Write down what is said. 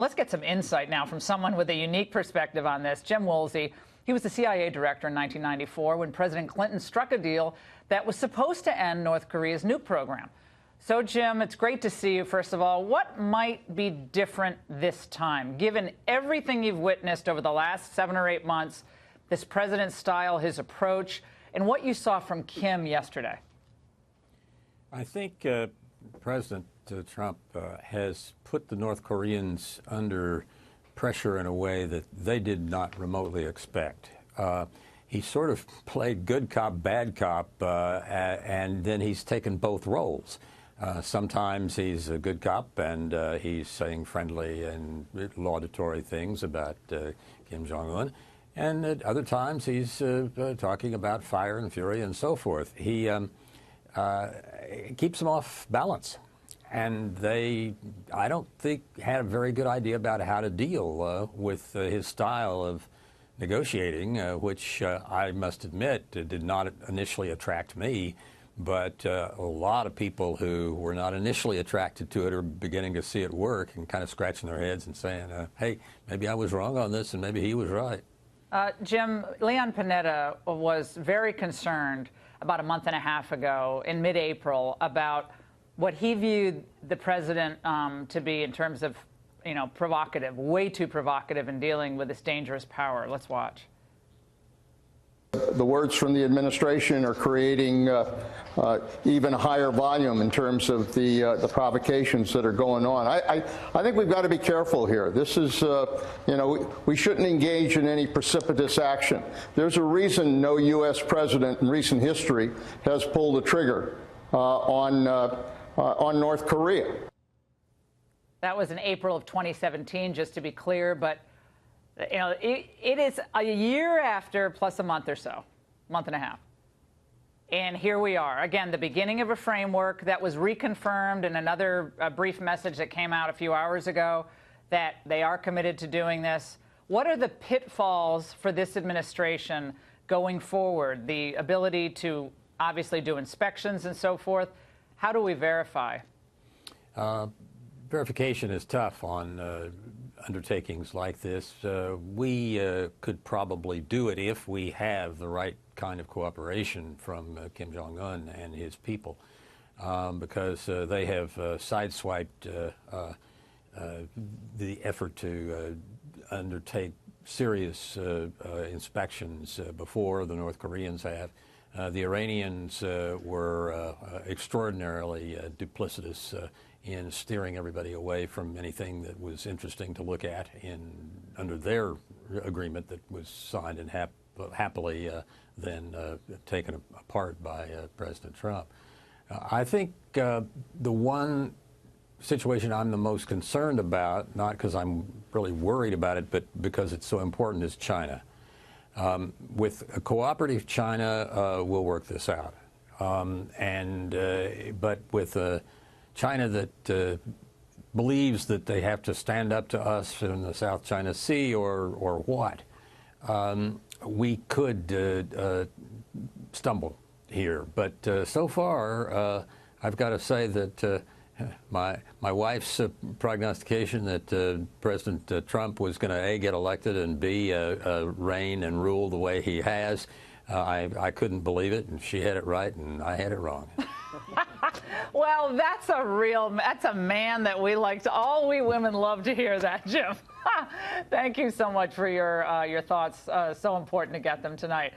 Let's get some insight now from someone with a unique perspective on this. Jim Woolsey, he was the CIA director in 1994 when President Clinton struck a deal that was supposed to end North Korea's nuke program. So, Jim, it's great to see you, first of all. What might be different this time, given everything you've witnessed over the last 7 or 8 months, this president's style, his approach, and what you saw from Kim yesterday? I think President Trump has put the North Koreans under pressure in a way that they did not remotely expect. He sort of played good cop, bad cop, and then he's taken both roles. Sometimes he's a good cop and he's saying friendly and laudatory things about Kim Jong-un. And at other times he's talking about fire and fury and so forth. He keeps them off balance. And they, I don't think, had a very good idea about how to deal with his style of negotiating, which I must admit did not initially attract me. But a lot of people who were not initially attracted to it are beginning to see it work and kind of scratching their heads and saying, hey, maybe I was wrong on this and maybe he was right. Jim, Leon Panetta was very concerned about a month and a half ago in mid-April about what he viewed the president to be in terms of, provocative, way too provocative in dealing with this dangerous power. Let's watch. The words from the administration are creating even higher volume in terms of the provocations that are going on. I think we've got to be careful here. This is, we shouldn't engage in any precipitous action. There's a reason no U.S. president in recent history has pulled the trigger on North Korea. That was in April of 2017, just to be clear, but it is a year after plus a month or so, month and a half. And here we are, again, the beginning of a framework that was reconfirmed in another brief message that came out a few hours ago that they are committed to doing this. What are the pitfalls for this administration going forward? The ability to obviously do inspections and so forth. How do we verify? Verification is tough on undertakings like this. We could probably do it if we have the right kind of cooperation from Kim Jong-un and his people, because they have sideswiped the effort to undertake serious inspections before the North Koreans have. The Iranians were extraordinarily duplicitous in steering everybody away from anything that was interesting to look at under their agreement that was signed and happily then taken apart by President Trump. I think the one situation I'm the most concerned about, not because I'm really worried about it, but because it's so important, is China. With a cooperative China, we'll work this out. But with China that believes that they have to stand up to us in the South China Sea or what, we could stumble here. But so far, I've got to say that my wife's prognostication that President Trump was going to A, get elected, and B, reign and rule the way he has, I couldn't believe it, and she had it right, and I had it wrong. Well, that's a man that we like to, all we women love to hear that, Jim. Thank you so much for your thoughts. So important to get them tonight.